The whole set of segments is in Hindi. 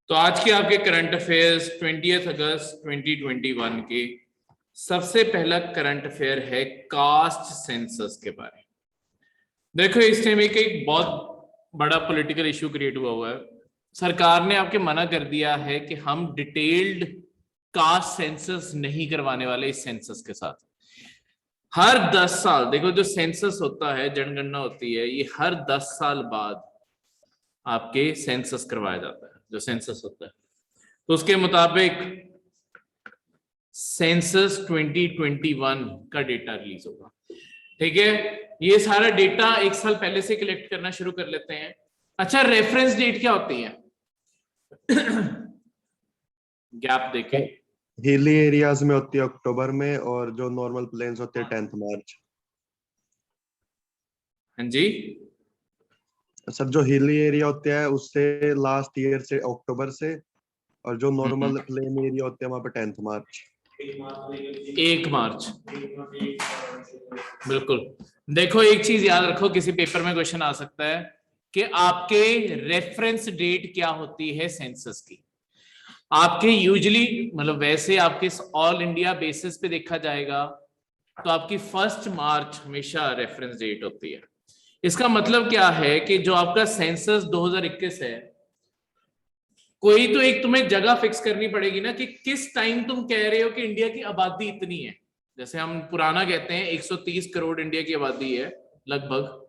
तो आज के आपके करंट अफेयर्स 20 अगस्त 2021 के सबसे पहला करंट अफेयर है कास्ट सेंसस के बारे में। देखो इस टाइम एक बहुत बड़ा पॉलिटिकल इशू क्रिएट हुआ है। सरकार ने आपके मना कर दिया है कि हम डिटेल्ड कास्ट सेंसस नहीं करवाने वाले इस सेंसस के साथ। हर 10 साल देखो जो सेंसस होता है, जनगणना होती है, ये हर 10 साल बाद आपके सेंसस करवाया जाता है। जो सेंसस होता है तो उसके मुताबिक सेंसस 2021 का डेटा रिलीज होगा। ठीक है, ये सारा डेटा एक साल पहले से कलेक्ट करना शुरू कर लेते हैं। अच्छा, रेफरेंस डेट क्या होती है? गैप देखें, हिली एरियाज में होती है अक्टूबर में, और जो नॉर्मल प्लेन्स होते हैं 10th मार्च। हाँ जी सर, जो हिली एरिया होते हैं उससे लास्ट ईयर से अक्टूबर से, और जो नॉर्मल प्लेन एरिया होते हैं वहां पे 10th मार्च। 1 मार्च बिल्कुल। देखो एक चीज याद रखो, किसी पेपर में क्वेश्चन आ सकता है कि आपके रेफरेंस डेट क्या होती है सेंसस की। आपके यूजुअली मतलब वैसे आपके ऑल इंडिया बेसिस पे देखा जाएगा तो आपकी 1 मार्च हमेशा रेफरेंस डेट होती है। इसका मतलब क्या है कि जो आपका सेंसस 2021 है, कोई तो एक तुम्हें जगह फिक्स करनी पड़ेगी ना कि किस टाइम तुम कह रहे हो कि इंडिया की आबादी इतनी है। जैसे हम पुराना कहते हैं 130 करोड़ इंडिया की आबादी है लगभग।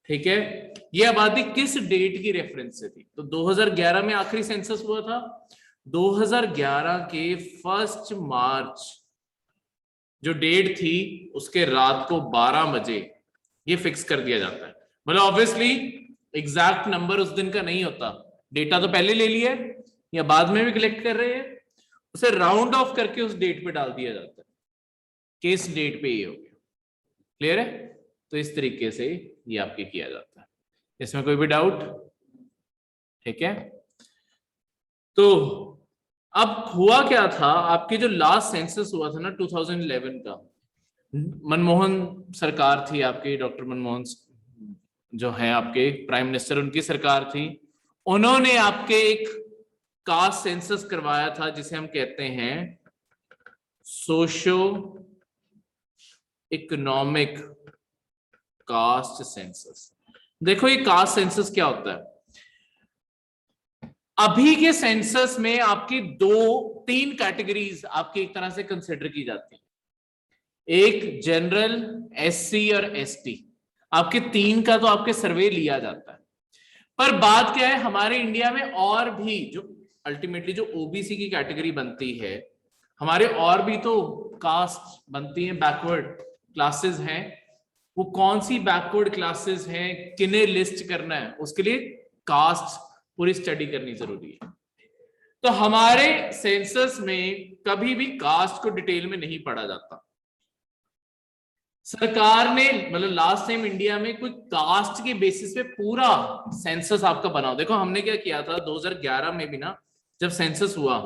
ठीक है, ये आबादी किस डेट की रेफरेंस से थी? तो 2011 में आखिरी सेंसस हुआ था। 2011 के 1 मार्च जो डेट थी उसके रात को 12 बजे ये फिक्स कर दिया जाता है। मतलब ऑब्वियसली एग्जैक्ट नंबर उस दिन का नहीं होता, डेटा तो पहले ले लिया है या बाद में भी कलेक्ट कर रहे हैं, उसे राउंड ऑफ करके उस डेट पे डाल दिया जाता है कि इस डेट पे ये हो गया। क्लियर है? तो इस तरीके से ये आपके किया जाता है। इसमें कोई भी डाउट? ठीक है, तो अब हुआ क्या था, आपके जो लास्ट सेंसस हुआ था ना 2011 का, मनमोहन सरकार थी आपकी, डॉक्टर मनमोहन जो है आपके प्राइम मिनिस्टर, उनकी सरकार थी। उन्होंने आपके एक कास्ट सेंसस करवाया था जिसे हम कहते हैं सोशो इकोनॉमिक कास्ट सेंसस। देखो ये कास्ट सेंसस क्या होता है? अभी के सेंसस में आपकी 2-3 कैटेगरीज आपकी एक तरह से कंसिडर की जाती है। एक जनरल, एससी और एसटी, आपके 3 का तो आपके सर्वे लिया जाता है। पर बात क्या है, हमारे इंडिया में और भी जो अल्टीमेटली जो ओबीसी की कैटेगरी बनती है, हमारे और भी तो कास्ट बनती हैं, बैकवर्ड क्लासेस हैं। वो कौन सी बैकवर्ड क्लासेस हैं, किन्हें लिस्ट करना है, उसके लिए कास्ट पूरी स्टडी करनी जरूरी है। तो हमारे सेंसस में कभी भी कास्ट को डिटेल में नहीं पढ़ा जाता। सरकार ने मतलब लास्ट टाइम इंडिया में कोई कास्ट के बेसिस पे पूरा सेंसस आपका बनाओ। देखो हमने क्या किया था 2011 में भी ना, जब सेंसस हुआ,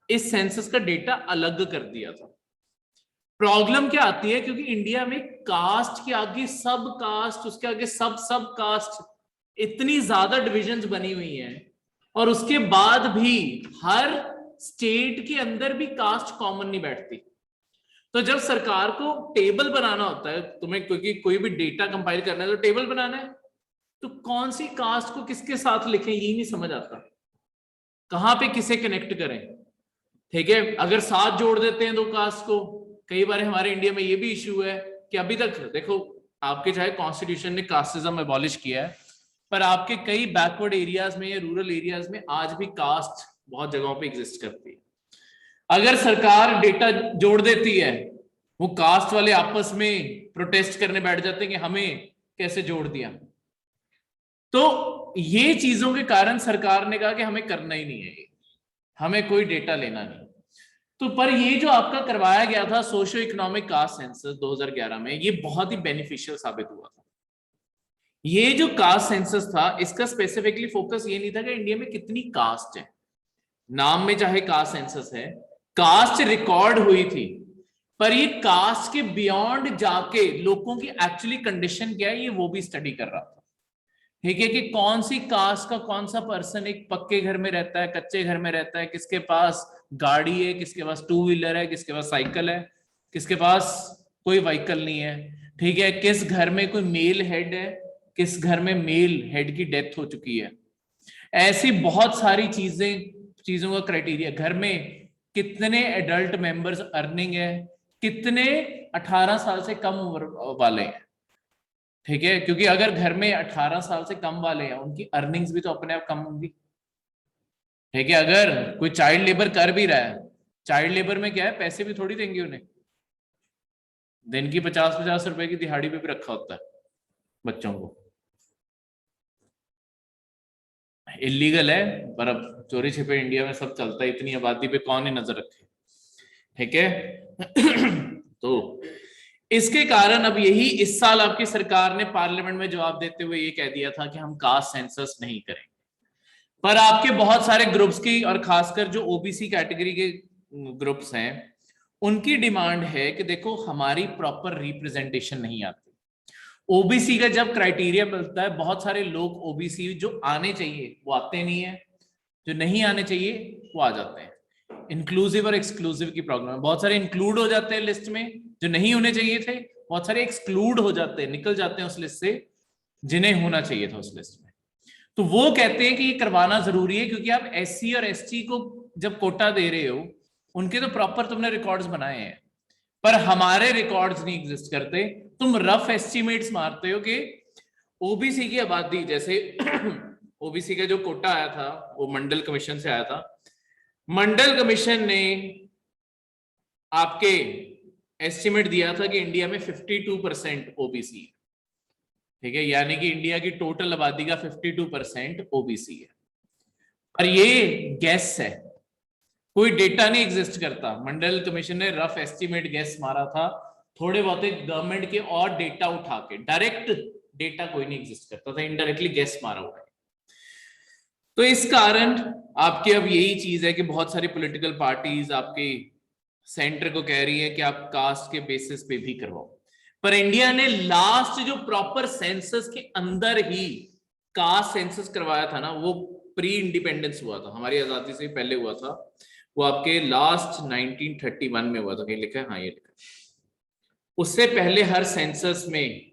इस सेंसस का डेटा अलग कर दिया था। प्रॉब्लम क्या आती है, क्योंकि इंडिया में कास्ट के आगे सब कास्ट, उसके आगे सब सब कास्ट, इतनी ज्यादा डिविजन्स बनी हुई हैं, और उसके बाद भी हर स्टेट के अंदर भी कास्ट कॉमन नहीं बैठती। तो जब सरकार को टेबल बनाना होता है तुम्हें, क्योंकि कोई भी डेटा कंपाइल करना है तो टेबल बनाना है, तो कौन सी कास्ट को किसके साथ लिखें ये नहीं समझ आता, कहां पे किसे कनेक्ट करें। ठीक है, अगर साथ जोड़ देते हैं दो कास्ट को, कई बार हमारे इंडिया में ये भी इश्यू है कि अभी तक देखो आपके चाहे कॉन्स्टिट्यूशन ने कास्टिज्म एबॉलिश किया है, पर आपके कई बैकवर्ड एरियाज में या रूरल एरियाज में आज भी कास्ट बहुत जगहों पे एग्जिस्ट करती है। अगर सरकार डेटा जोड़ देती है, वो कास्ट वाले आपस में प्रोटेस्ट करने बैठ जाते हैं कि हमें कैसे जोड़ दिया। तो ये चीजों के कारण सरकार ने कहा कि हमें करना ही नहीं है, हमें कोई डेटा लेना नहीं। तो पर ये जो आपका करवाया गया था सोशो इकोनॉमिक कास्ट सेंसस 2011 में, ये बहुत ही बेनिफिशियल साबित हुआ था। ये जो कास्ट सेंसस था, इसका स्पेसिफिकली फोकस ये नहीं था कि इंडिया में कितनी कास्ट है, नाम में चाहे कास्ट सेंसस है, कास्ट रिकॉर्ड हुई थी, पर ये कास्ट के बियॉन्ड जाके लोगों की एक्चुअली कंडीशन क्या है ये वो भी स्टडी कर रहा था। ठीक है, कि कौन सी कास्ट का कौन सा पर्सन एक पक्के घर में रहता है, कच्चे घर में रहता है, किसके पास गाड़ी है, किसके पास टू व्हीलर है, किसके पास साइकिल है, किसके पास कोई व्हीकल नहीं है। ठीक है, किस घर में कोई मेल हेड है, किस घर में मेल हेड की डेथ हो चुकी है। ऐसी बहुत सारी चीजों का क्राइटेरिया, घर में कितने एडल्ट मेंबर्स अर्निंग है, कितने 18 साल से कम उम्र वाले हैं। ठीक है, क्योंकि अगर घर में 18 साल से कम वाले हैं, उनकी अर्निंग्स भी तो अपने आप कम होंगी। ठीक है, अगर कोई चाइल्ड लेबर कर भी रहा है, चाइल्ड लेबर में क्या है, पैसे भी थोड़ी देंगे उन्हें, दिन की 50-50 रुपए की दिहाड़ी पे भी रखा होता है बच्चों को। इलीगल है, पर अब चोरी छिपे इंडिया में सब चलता है, इतनी आबादी पे कौन ही नजर रखे। ठीक है तो इसके कारण अब यही इस साल आपकी सरकार ने पार्लियामेंट में जवाब देते हुए ये कह दिया था कि हम कास्ट सेंसस नहीं करेंगे। पर आपके बहुत सारे ग्रुप्स की, और खासकर जो ओबीसी कैटेगरी के ग्रुप्स हैं, उनकी डिमांड है कि देखो हमारी प्रॉपर रिप्रेजेंटेशन नहीं आती। ओबीसी का जब क्राइटेरिया मिलता है, बहुत सारे लोग ओबीसी जो आने चाहिए वो आते नहीं है, जो नहीं आने चाहिए वो आ जाते हैं। इंक्लूसिव और एक्सक्लूसिव की प्रॉब्लम है, बहुत सारे इंक्लूड हो जाते हैं लिस्ट में जो नहीं होने चाहिए थे, बहुत सारे एक्सक्लूड हो जाते हैं, निकल जाते हैं उस लिस्ट से जिन्हें होना चाहिए था उस लिस्ट में। तो वो कहते हैं कि ये करवाना जरूरी है, क्योंकि आप एससी और एसटी को जब कोटा दे रहे हो, उनके तो प्रॉपर तुमने रिकॉर्ड्स बनाए हैं, पर हमारे रिकॉर्ड्स नहीं एग्जिस्ट करते। तुम रफ एस्टिमेट्स मारते हो कि ओबीसी की आबादी, जैसे ओबीसी का जो कोटा आया था वो मंडल कमीशन से आया था। मंडल कमीशन ने आपके एस्टिमेट दिया था कि इंडिया में 52% ओबीसी है। ठीक है, यानी कि इंडिया की टोटल आबादी का 52% ओबीसी है। पर ये गैस है, कोई डेटा नहीं एग्जिस्ट करता। मंडल कमीशन ने रफ एस्टिमेट गैस मारा था, थोड़े बहुत गवर्नमेंट के और डेटा उठा के, डायरेक्ट डेटा कोई नहीं एग्जिस्ट करता था, इनडायरेक्टली गैस मारा हुआ है। तो इस कारण आपके अब यही चीज है कि बहुत सारी पॉलिटिकल पार्टीज आपके सेंटर को कह रही है कि आप कास्ट के बेसिस पे भी करवाओ। पर इंडिया ने लास्ट जो प्रॉपर सेंसस के अंदर ही कास्ट सेंसस करवाया था ना, वो प्री इंडिपेंडेंस हुआ था, हमारी आजादी से पहले हुआ था। वो आपके लास्ट 1931 में हुआ था, कहीं लिखा है, हाँ ये लिखा है। उससे पहले हर सेंसस में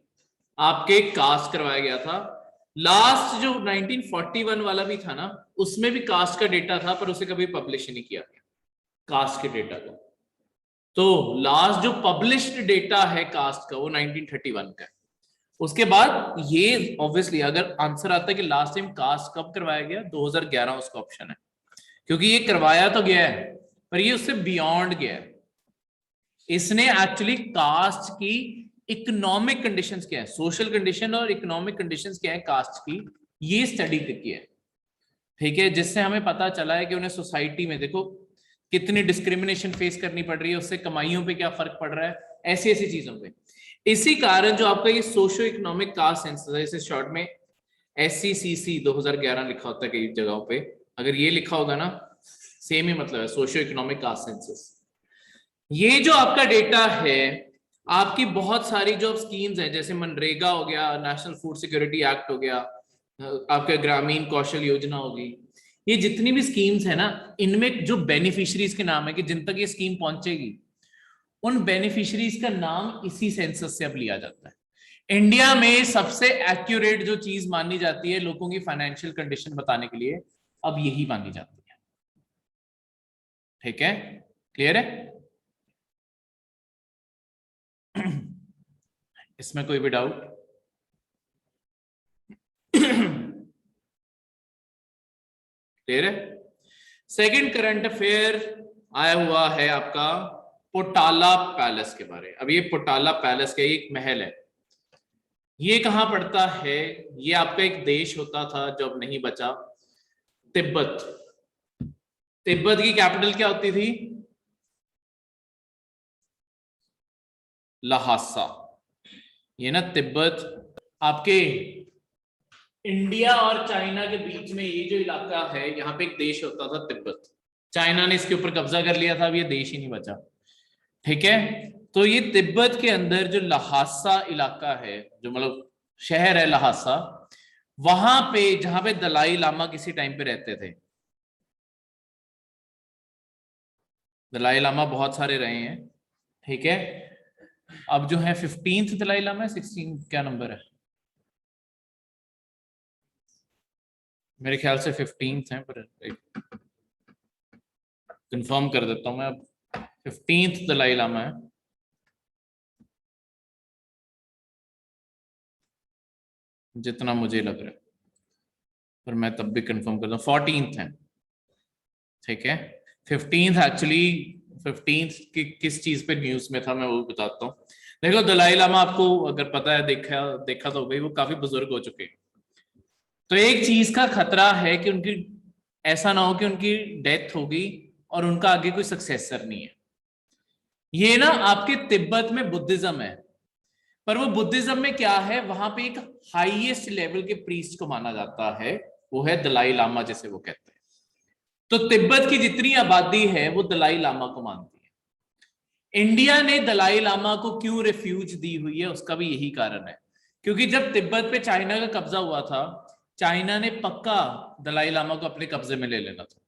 आपके कास्ट करवाया गया था। लास्ट जो 1941 वाला भी था ना, उसमें भी कास्ट का डेटा था, पर उसे कभी पब्लिश नहीं किया गया कास्ट के डेटा को। तो लास्ट जो पब्लिश्ड डेटा है कास्ट का वो 1931 का है। उसके बाद ये ऑब्वियसली अगर आंसर आता है कि लास्ट टाइम कास्ट कब करवाया गया, 2011 उसका ऑप्शन है, क्योंकि ये करवाया तो गया है पर ये उससे बियॉन्ड गया है। इसने एक्चुअली कास्ट की इकोनॉमिक कंडीशंस क्या है, सोशल कंडीशन और इकोनॉमिक कंडीशंस क्या है कास्ट की, ये स्टडी की है। ठीक है, जिससे हमें पता चला है कि उन्हें सोसाइटी में देखो कितनी डिस्क्रिमिनेशन फेस करनी पड़ रही है, उससे कमाइयों पे क्या फर्क पड़ रहा है, ऐसी ऐसी चीजों पे। इसी कारण जो आपका ये सोशो इकोनॉमिक कास्ट सेंसस है, इसे शॉर्ट में SCCC 2011 लिखा होता है कई जगहों पे, अगर ये लिखा होगा ना सेम ही मतलब है, सोशो इकोनॉमिक कास्ट सेंसस। ये जो आपका डेटा है, आपकी बहुत सारी जो स्कीम्स हैं, जैसे मनरेगा हो गया, नेशनल फूड सिक्योरिटी एक्ट हो गया, आपके ग्रामीण कौशल योजना होगी, ये जितनी भी स्कीम्स है ना, इनमें जो बेनिफिशियरीज के नाम है कि जिन तक ये स्कीम पहुंचेगी, उन बेनिफिशियरीज का नाम इसी सेंसस से अब लिया जाता है। इंडिया में सबसे एक्यूरेट जो चीज मानी जाती है लोगों की फाइनेंशियल कंडीशन बताने के लिए, अब यही मानी जाती है। ठीक है, क्लियर है? इसमें कोई भी डाउट? क्लियर है? सेकंड करंट अफेयर आया हुआ है आपका पोटाला पैलेस के बारे। अब ये पोटाला पैलेस का एक महल है, ये कहां पड़ता है? ये आपका एक देश होता था जो अब नहीं बचा, तिब्बत। तिब्बत की कैपिटल क्या होती थी? लहासा। ये ना तिब्बत आपके इंडिया और चाइना के बीच में ये जो इलाका है, यहाँ पे एक देश होता था तिब्बत। चाइना ने इसके ऊपर कब्जा कर लिया था, अब ये देश ही नहीं बचा। ठीक है, तो ये तिब्बत के अंदर जो लहासा इलाका है, जो मतलब शहर है लहासा, वहां पे जहां पे दलाई लामा किसी टाइम पे रहते थे, दलाई लामा बहुत सारे रहे हैं, ठीक है। अब जो है 15th दलाई लामा है, 16 क्या नंबर है, मेरे ख्याल से 15th है, पर कंफर्म कर देता हूं मैं। अब 15th दलाई लामा है, जितना मुझे लग रहा है, पर मैं तब भी कंफर्म करता हूँ 14th है, ठीक है। 15th एक्चुअली, 15th की किस चीज पे न्यूज में था मैं वो बताता हूँ। देखो दलाई लामा आपको अगर पता है, देखा देखा तो भाई वो काफी बुजुर्ग हो चुके हैं, तो एक चीज का खतरा है कि उनकी, ऐसा ना हो कि उनकी डेथ होगी और उनका आगे कोई सक्सेसर नहीं है। ये ना आपके तिब्बत में बुद्धिज्म है, पर वो बुद्धिज्म में क्या है, वहां पे एक हाईएस्ट लेवल के प्रीस्ट को माना जाता है, वो है दलाई लामा जिसे वो कहते हैं। तो तिब्बत की जितनी आबादी है वो दलाई लामा को मानती है। इंडिया ने दलाई लामा को क्यों रिफ्यूज दी हुई है, उसका भी यही कारण है, क्योंकि जब तिब्बत पे चाइना का कब्जा हुआ था, चाइना ने पक्का दलाई लामा को अपने कब्जे में ले लेना था,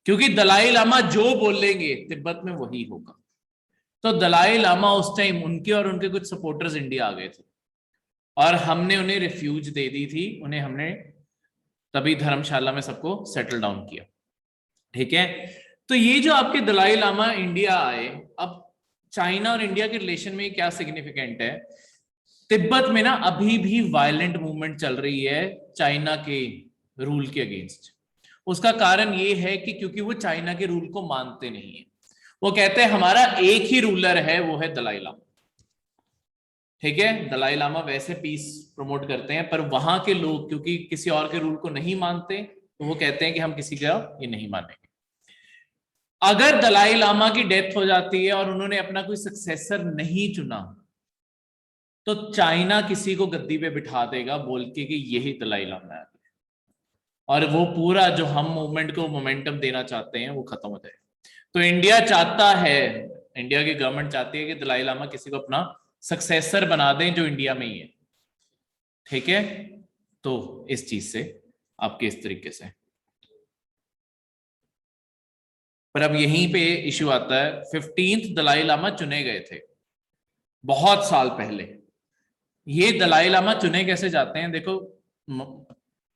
क्योंकि दलाई लामा जो बोलेंगे तिब्बत में वही होगा। तो दलाई लामा उस टाइम, उनके और उनके कुछ सपोर्टर्स इंडिया आ गए थे और हमने उन्हें रिफ्यूज दे दी थी, उन्हें हमने तभी धर्मशाला में सबको सेटल डाउन किया, ठीक है। तो ये जो आपके दलाई लामा इंडिया आए, अब चाइना और इंडिया के रिलेशन में क्या सिग्निफिकेंट है, तिब्बत में ना अभी भी वायलेंट मूवमेंट चल रही है चाइना के रूल के अगेंस्ट। उसका कारण ये है कि क्योंकि वो चाइना के रूल को मानते नहीं है, वो कहते हैं हमारा एक ही रूलर है, वो है दलाई लामा, ठीक है। दलाई लामा वैसे पीस प्रमोट करते हैं, पर वहां के लोग क्योंकि किसी और के रूल को नहीं मानते, तो वो कहते हैं कि हम किसी का ये नहीं मानेंगे। अगर दलाई लामा की डेथ हो जाती है और उन्होंने अपना कोई सक्सेसर नहीं चुना, तो चाइना किसी को गद्दी पे बिठा देगा बोल के कि यही दलाई लामा है, और वो पूरा जो हम मूवमेंट को मोमेंटम देना चाहते हैं वो खत्म हो जाएगा। तो इंडिया चाहता है, इंडिया की गवर्नमेंट चाहती है कि दलाई लामा किसी को अपना सक्सेसर बना दें जो इंडिया में ही है, ठीक है। तो इस चीज से आपके इस तरीके से, पर अब यहीं पे इश्यू आता है, 15th दलाई लामा चुने गए थे बहुत साल पहले। ये दलाई लामा चुने कैसे जाते हैं, देखो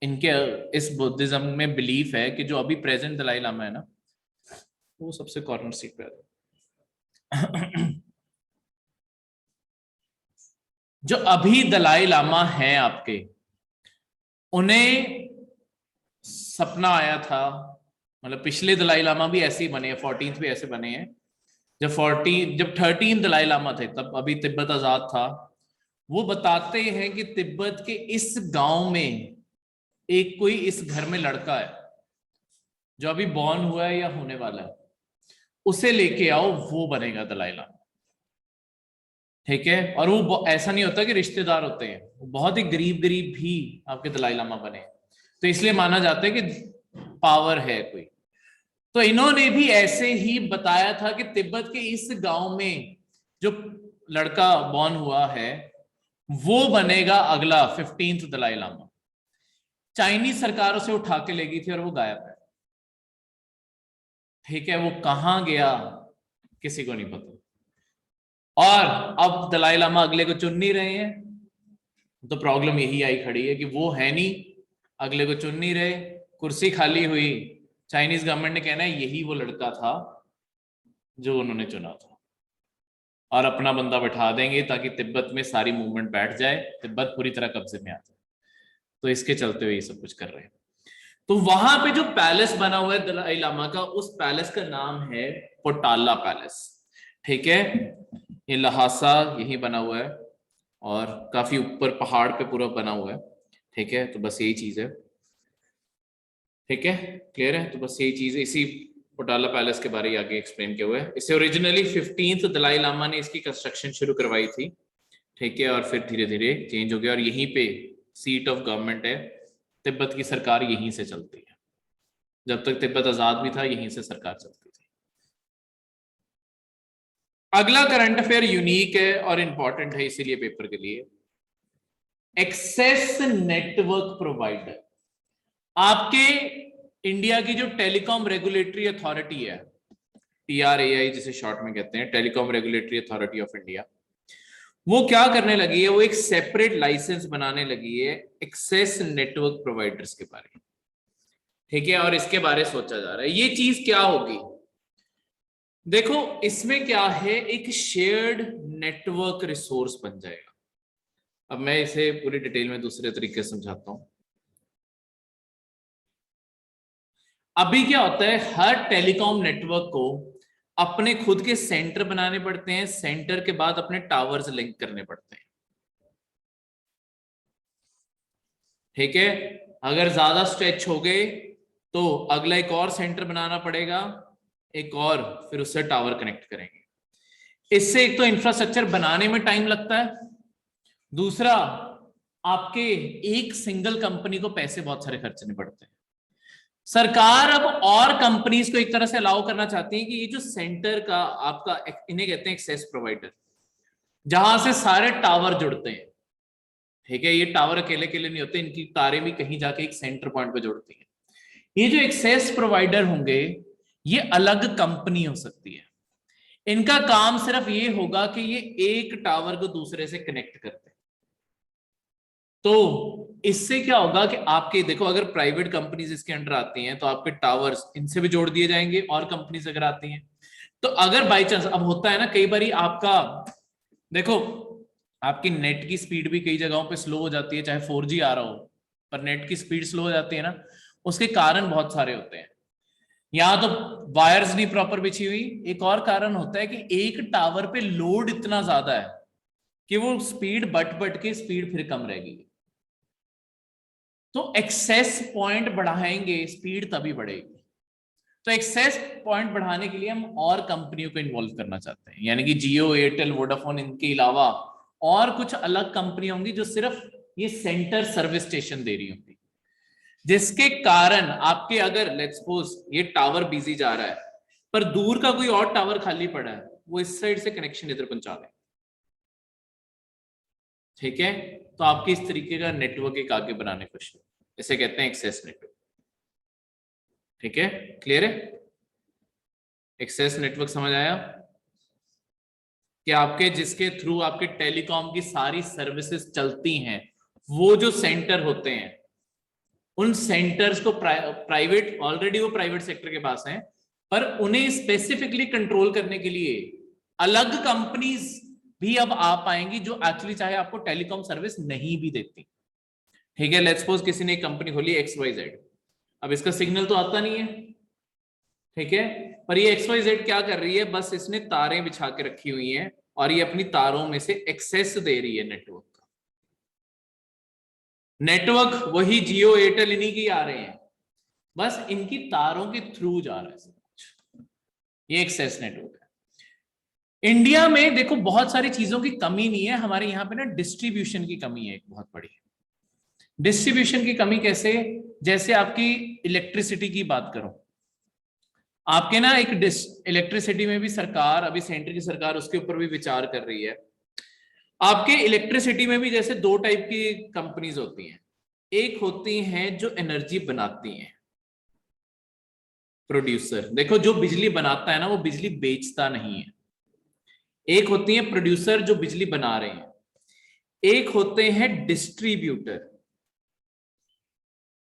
इनके इस बुद्धिज्म में बिलीफ है कि जो अभी प्रेजेंट दलाई लामा है ना, वो सबसे कॉर्नर सीट पे है। जो अभी दलाई लामा है आपके, उन्हें सपना आया था, मतलब पिछले दलाई लामा भी ऐसे ही बने हैं, 14th भी ऐसे बने हैं। जब 13 दलाई लामा थे तब अभी तिब्बत आजाद था। वो बताते हैं कि तिब्बत के इस गांव में एक कोई इस घर में लड़का है जो अभी बॉर्न हुआ है या होने वाला है, उसे लेके आओ, वो बनेगा दलाई लामा, ठीक है। और वो ऐसा नहीं होता कि रिश्तेदार होते हैं, वो बहुत ही गरीब गरीब भी आपके दलाई लामा बने, तो इसलिए माना जाता है कि पावर है कोई। तो इन्होंने भी ऐसे ही बताया था कि तिब्बत के इस गांव में जो लड़का बॉर्न हुआ है वो बनेगा अगला 15th दलाई लामा। चाइनीज सरकार उसे उठा के ले गई थी और वो गायब है, ठीक है। वो कहां गया किसी को नहीं पता। और अब दलाई लामा अगले को चुन नहीं रहे हैं, तो प्रॉब्लम यही आई खड़ी है कि वो है नहीं, अगले को चुन नहीं रहे, कुर्सी खाली हुई, चाइनीज गवर्नमेंट ने कहना है यही वो लड़का था जो उन्होंने चुना था, और अपना बंदा बैठा देंगे ताकि तिब्बत में सारी मूवमेंट बैठ जाए, तिब्बत पूरी तरह कब्जे में आ जाए। तो इसके चलते हुए ये सब कुछ कर रहे हैं। तो वहां पे जो पैलेस बना हुआ है दलाई लामा का, उस पैलेस का नाम है पोटाला पैलेस, ठीक है। ये लहासा यही बना हुआ है और काफी ऊपर पहाड़ पे पूरा बना हुआ है, ठीक है। तो बस यही चीज है, ठीक है, क्लियर है। तो बस यही चीज है, इसी पोटाला पैलेस के बारे में आगे एक्सप्लेन किया हुआ है। इसे ओरिजिनली 15th दलाई लामा ने इसकी कंस्ट्रक्शन शुरू करवाई थी, ठीक है, और फिर धीरे धीरे चेंज हो गया, और यहीं पे सीट ऑफ गवर्नमेंट है, तिब्बत की सरकार यहीं से चलती है, जब तक तिब्बत आजाद भी था यहीं से सरकार चलती थी। अगला करंट अफेयर यूनिक है और इंपॉर्टेंट है इसीलिए पेपर के लिए। Access network provider. आपके इंडिया की जो टेलीकॉम रेगुलेटरी अथॉरिटी है, TRAI जिसे शॉर्ट में कहते हैं, telecom regulatory authority of India, वो क्या करने लगी है, वो एक सेपरेट लाइसेंस बनाने लगी है एक्सेस नेटवर्क प्रोवाइडर्स के बारे में, ठीक है। और इसके बारे में सोचा जा रहा है ये चीज क्या होगी। देखो इसमें क्या है, एक शेयर्ड नेटवर्क रिसोर्स बन जाएगा। अब मैं इसे पूरी डिटेल में दूसरे तरीके से समझाता हूं। अभी क्या होता है, हर टेलीकॉम नेटवर्क को अपने खुद के सेंटर बनाने पड़ते हैं, सेंटर के बाद अपने टावर्स लिंक करने पड़ते हैं, ठीक है। अगर ज्यादा स्ट्रेच हो गए तो अगला एक और सेंटर बनाना पड़ेगा, एक और, फिर उससे टावर कनेक्ट करेंगे। इससे एक तो इंफ्रास्ट्रक्चर बनाने में टाइम लगता है, दूसरा आपके एक सिंगल कंपनी को पैसे बहुत सारे खर्चने पड़ते हैं। सरकार अब और कंपनीज को एक तरह से अलाउ करना चाहती है कि ये जो सेंटर का आपका, इन्हें कहते हैं एक्सेस प्रोवाइडर, जहां से सारे टावर जुड़ते हैं, ठीक है। ये टावर अकेले अकेले नहीं होते, इनकी तारें भी कहीं जाके एक सेंटर पॉइंट पे जुड़ती हैं। ये जो एक्सेस प्रोवाइडर होंगे ये अलग कंपनी हो सकती है, इनका काम सिर्फ ये होगा कि ये एक टावर को दूसरे से कनेक्ट करते हैं। तो इससे क्या होगा कि आपके, देखो अगर प्राइवेट कंपनीज इसके अंडर आती हैं तो आपके टावर्स इनसे भी जोड़ दिए जाएंगे, और कंपनीज अगर आती हैं तो अगर बाई चांस, अब होता है ना कई बार आपका, देखो आपकी नेट की स्पीड भी कई जगहों पे स्लो हो जाती है, चाहे 4G आ रहा हो पर नेट की स्पीड स्लो हो जाती है ना, उसके कारण बहुत सारे होते हैं। यहाँ तो वायर्स नहीं प्रॉपर बिछी हुई, एक और कारण होता है कि एक टावर पे लोड इतना ज्यादा है कि वो स्पीड बट के स्पीड फिर कम रहेगी। तो एक्सेस पॉइंट बढ़ाएंगे, स्पीड तभी बढ़ेगी। तो एक्सेस पॉइंट बढ़ाने के लिए हम और कंपनियों को इन्वॉल्व करना चाहते हैं, यानी कि जियो, एयरटेल, वोडाफोन, इनके अलावा और कुछ अलग कंपनी होंगी जो सिर्फ ये सेंटर सर्विस स्टेशन दे रही होंगी, जिसके कारण आपके, अगर लेट्स सपोज ये टावर बिजी जा रहा है पर दूर का कोई और टावर खाली पड़ा है, वो इस साइड से कनेक्शन इधर पहुंचा दे, ठीक है। तो आपकी इस तरीके का नेटवर्क एक आगे बनाने को, इसे कहते हैं एक्सेस नेटवर्क, ठीक है। क्लियर है? एक्सेस नेटवर्क समझ आया कि आपके, जिसके थ्रू आपके टेलीकॉम की सारी सर्विसेज चलती हैं, वो जो सेंटर होते हैं, उन सेंटर्स को प्राइवेट, ऑलरेडी वो प्राइवेट सेक्टर के पास हैं, पर उन्हें स्पेसिफिकली कंट्रोल करने के लिए अलग कंपनीज भी अब आ पाएंगी जो एक्चुअली चाहे आपको टेलीकॉम सर्विस नहीं भी देती, ठीक है। लेट्स सपोज किसी ने एक कंपनी खोली XYZ, अब इसका सिग्नल तो आता नहीं है, ठीक है, पर ये XYZ क्या कर रही है, बस इसने तारें बिछा के रखी हुई हैं और ये अपनी तारों में से एक्सेस दे रही है नेटवर्क का। नेटवर्क वही जियो, एयरटेल, इन्हीं की आ रहे हैं, बस इनकी तारों के थ्रू जा रहा है सब कुछ। ये एक्सेस नेटवर्क है। इंडिया में देखो बहुत सारी चीजों की कमी नहीं है, हमारे यहाँ पे ना डिस्ट्रीब्यूशन की कमी है एक बहुत बड़ी। डिस्ट्रीब्यूशन की कमी कैसे? जैसे आपकी इलेक्ट्रिसिटी की बात करो, आपके ना एक इलेक्ट्रिसिटी में भी सरकार, अभी सेंटर की सरकार उसके ऊपर भी विचार कर रही है। आपके इलेक्ट्रिसिटी में भी जैसे दो टाइप की कंपनीज होती हैं, एक होती हैं जो एनर्जी बनाती हैं, प्रोड्यूसर, देखो जो बिजली बनाता है ना वो बिजली बेचता नहीं है। एक होती है प्रोड्यूसर जो बिजली बना रहे हैं, एक होते हैं डिस्ट्रीब्यूटर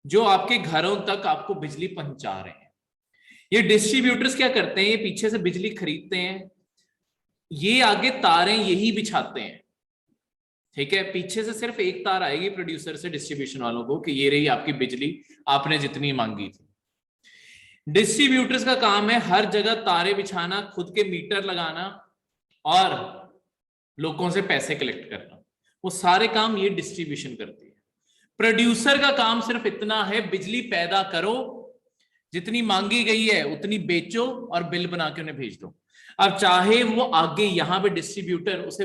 जो आपके घरों तक आपको बिजली पहुंचा रहे हैं। ये डिस्ट्रीब्यूटर्स क्या करते हैं, ये पीछे से बिजली खरीदते हैं, ये आगे तारें यही बिछाते हैं, ठीक है। पीछे से सिर्फ एक तार आएगी प्रोड्यूसर से डिस्ट्रीब्यूशन वालों को कि ये रही आपकी बिजली, आपने जितनी मांगी थी। डिस्ट्रीब्यूटर्स का काम है हर जगह तारें बिछाना, खुद के मीटर लगाना और लोगों से पैसे कलेक्ट करना, वो सारे काम ये डिस्ट्रीब्यूशन करती है। प्रोड्यूसर का काम सिर्फ इतना है, बिजली पैदा करो, जितनी मांगी गई है उतनी बेचो और बिल बना के उन्हें भेज दो। अब चाहे वो आगे यहां पे डिस्ट्रीब्यूटर, उसे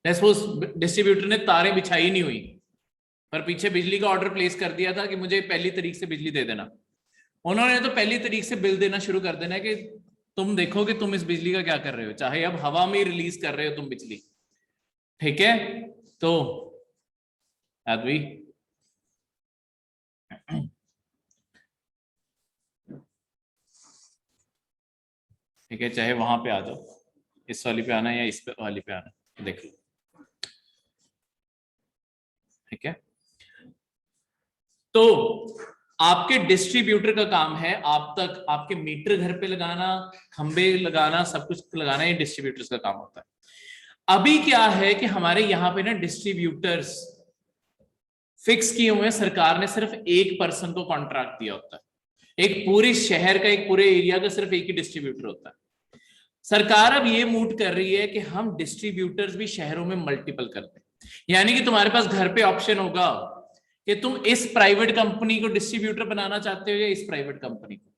डिस्ट्रीब्यूटर ने तारें बिछाई नहीं हुई पर पीछे बिजली का ऑर्डर प्लेस कर दिया था कि मुझे पहली तारीख से बिजली दे देना, उन्होंने तो पहली तारीख से बिल देना शुरू कर देना कि तुम देखो कि तुम इस बिजली का क्या कर रहे हो, चाहे अब हवा में रिलीज कर रहे हो तुम बिजली, ठीक है। तो यादवी, ठीक है, चाहे वहां पे आ जाओ, इस वाली पे आना या इस वाली पे आना, देख लो, ठीक है। तो आपके डिस्ट्रीब्यूटर का काम है आप तक आपके मीटर घर पे लगाना, खंबे लगाना, सब कुछ लगाना, ये डिस्ट्रीब्यूटर्स का काम होता है। अभी क्या है कि हमारे यहाँ पे ना डिस्ट्रीब्यूटर्स फिक्स किए हुए हैं, सरकार ने सिर्फ एक पर्सन को कॉन्ट्रैक्ट दिया होता है, एक पूरे शहर का, एक पूरे एरिया का सिर्फ एक ही डिस्ट्रीब्यूटर होता है। सरकार अब ये मूव कर रही है कि हम डिस्ट्रीब्यूटर्स भी शहरों में मल्टीपल कर दें, यानी कि तुम्हारे पास घर पे ऑप्शन होगा कि तुम इस प्राइवेट कंपनी को डिस्ट्रीब्यूटर बनाना चाहते हो या इस प्राइवेट कंपनी को,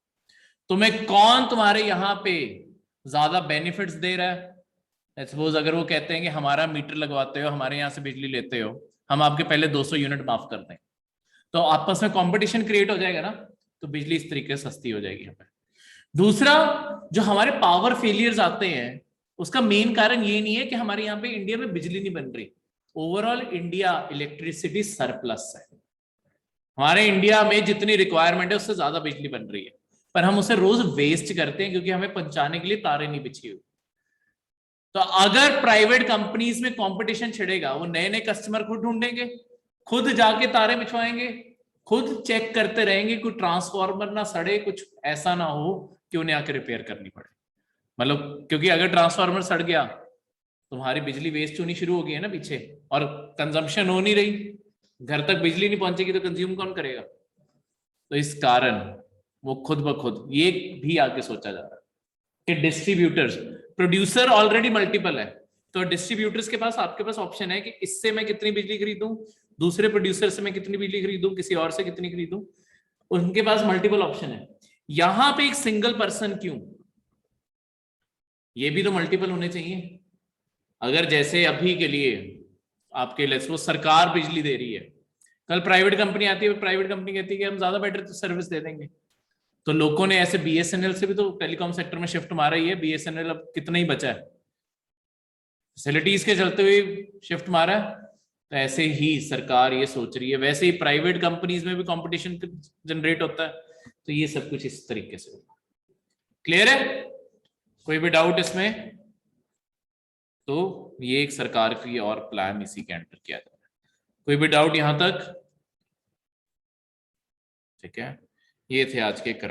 तुम्हें कौन तुम्हारे यहाँ पे ज्यादा बेनिफिट्स दे रहा है। सपोज अगर वो कहते हैं कि हमारा मीटर लगवाते हो, हमारे यहाँ से बिजली लेते हो, हम आपके पहले 200 यूनिट माफ कर दें, तो आपस में कंपटीशन क्रिएट हो जाएगा ना, तो बिजली इस तरीके से सस्ती हो जाएगी यहाँ पे। दूसरा, जो हमारे पावर फेलियर्स आते हैं उसका मेन कारण ये नहीं है कि हमारे यहाँ पे इंडिया में बिजली नहीं बन रही, ओवरऑल इंडिया इलेक्ट्रिसिटी सरप्लस है, हमारे इंडिया में जितनी रिक्वायरमेंट है उससे ज्यादा बिजली बन रही है, पर हम उसे रोज वेस्ट करते हैं क्योंकि हमें पहुंचाने के लिए तारें नहीं बिछी हुई। तो अगर प्राइवेट कंपनीज में कंपटीशन छिड़ेगा, वो नए नए कस्टमर खुद ढूंढेंगे, खुद जाके तारे बिछवाएंगे, खुद चेक करते रहेंगे, कोई ट्रांसफार्मर ना सड़े, कुछ ऐसा ना हो कि उन्हें आके रिपेयर करनी पड़े। मतलब क्योंकि अगर ट्रांसफार्मर सड़ गया तुम्हारी बिजली वेस्ट होनी शुरू हो गई है ना पीछे, और कंजम्पशन हो नहीं रही, घर तक बिजली नहीं पहुंचेगी तो कंज्यूम कौन करेगा। तो इस कारण वो खुद ब खुद ये भी आगे सोचा जा रहा है कि डिस्ट्रीब्यूटर्स, प्रोड्यूसर ऑलरेडी मल्टीपल है, तो डिस्ट्रीब्यूटर्स के पास, आपके पास ऑप्शन है कि इससे मैं कितनी बिजली खरीदूं, दूसरे प्रोड्यूसर से मैं कितनी बिजली खरीदूं, किसी और से कितनी खरीदूं, उनके पास मल्टीपल ऑप्शन है। यहां पे एक सिंगल पर्सन क्यों, ये भी तो मल्टीपल होने चाहिए। अगर जैसे अभी के लिए आपके लेट्स वो सरकार बिजली दे रही है, कल प्राइवेट कंपनी आती है, प्राइवेट कंपनी कहती है कि हम ज्यादा बेटर सर्विस दे देंगे, तो लोगों ने ऐसे बीएसएनएल से भी तो टेलीकॉम सेक्टर में शिफ्ट मारा ही है, बीएसएनएल अब कितना ही बचा है, फैसिलिटीज के चलते हुए शिफ्ट मारा है। तो ऐसे ही सरकार ये सोच रही है, वैसे ही प्राइवेट कंपनीज में भी कंपटीशन जनरेट होता है, तो ये सब कुछ इस तरीके से होगा। क्लियर है, कोई भी डाउट इसमें? तो ये एक सरकार की और प्लान इसी के अंडर किया जा रहा है। कोई भी डाउट यहां तक? ठीक है, ये थे आज के